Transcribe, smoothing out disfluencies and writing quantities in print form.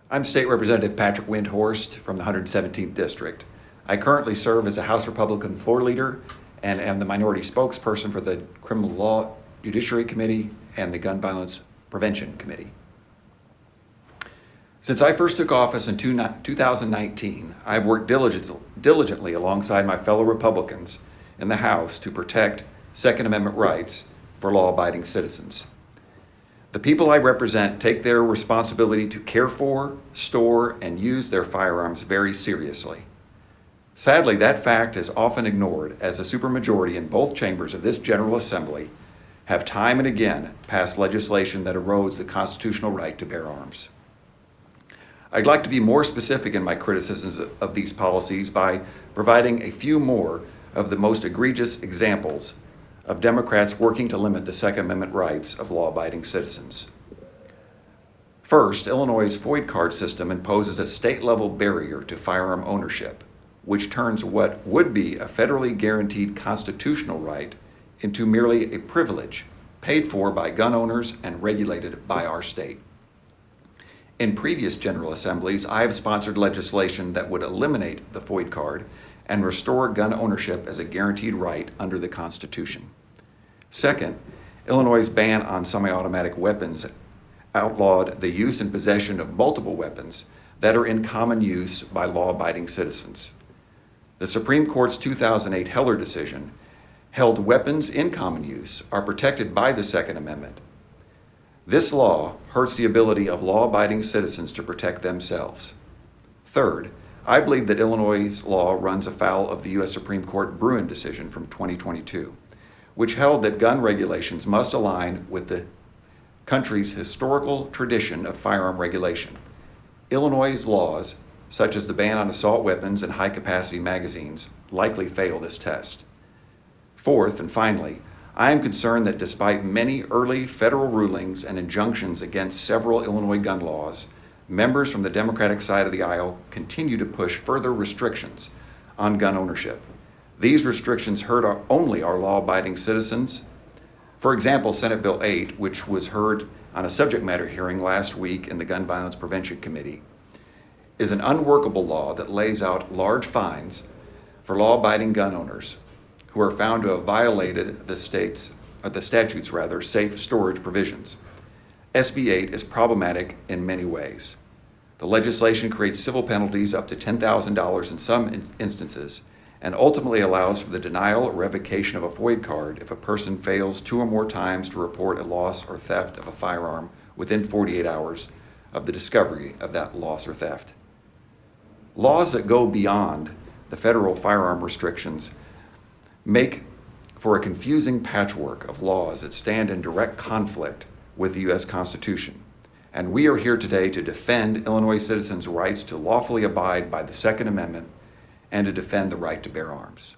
I'm State Representative Patrick Windhorst from the 117th District. I currently serve as a House Republican floor leader and am the minority spokesperson for the Criminal Law Judiciary Committee and the Gun Violence Prevention Committee. Since I first took office in 2019, I've worked diligently alongside my fellow Republicans in the House to protect Second Amendment rights for law-abiding citizens. The people I represent take their responsibility to care for, store, and use their firearms very seriously. Sadly, that fact is often ignored as a supermajority in both chambers of this General Assembly have time and again passed legislation that erodes the constitutional right to bear arms. I'd like to be more specific in my criticisms of these policies by providing a few more of the most egregious examples of Democrats working to limit the Second Amendment rights of law-abiding citizens. First, Illinois' FOID card system imposes a state-level barrier to firearm ownership, which turns what would be a federally guaranteed constitutional right into merely a privilege paid for by gun owners and regulated by our state. In previous General Assemblies, I have sponsored legislation that would eliminate the FOID card and restore gun ownership as a guaranteed right under the Constitution. Second, Illinois' ban on semi-automatic weapons outlawed the use and possession of multiple weapons that are in common use by law-abiding citizens. The Supreme Court's 2008 Heller decision held weapons in common use are protected by the Second Amendment. This law hurts the ability of law-abiding citizens to protect themselves. Third, I believe that Illinois' law runs afoul of the U.S. Supreme Court Bruin decision from 2022, which held that gun regulations must align with the country's historical tradition of firearm regulation. Illinois' laws, such as the ban on assault weapons and high-capacity magazines, likely fail this test. Fourth, and finally, I am concerned that despite many early federal rulings and injunctions against several Illinois gun laws, members from the Democratic side of the aisle continue to push further restrictions on gun ownership. These restrictions hurt only our law-abiding citizens. For example, Senate Bill 8, which was heard on a subject matter hearing last week in the Gun Violence Prevention Committee, is an unworkable law that lays out large fines for law-abiding gun owners who are found to have violated the statutes' safe storage provisions. SB 8 is problematic in many ways. The legislation creates civil penalties up to $10,000 in some instances and ultimately allows for the denial or revocation of a FOID card if a person fails 2 or more times to report a loss or theft of a firearm within 48 hours of the discovery of that loss or theft. Laws that go beyond the federal firearm restrictions make for a confusing patchwork of laws that stand in direct conflict with the U.S. Constitution. And we are here today to defend Illinois citizens' rights to lawfully abide by the Second Amendment and to defend the right to bear arms.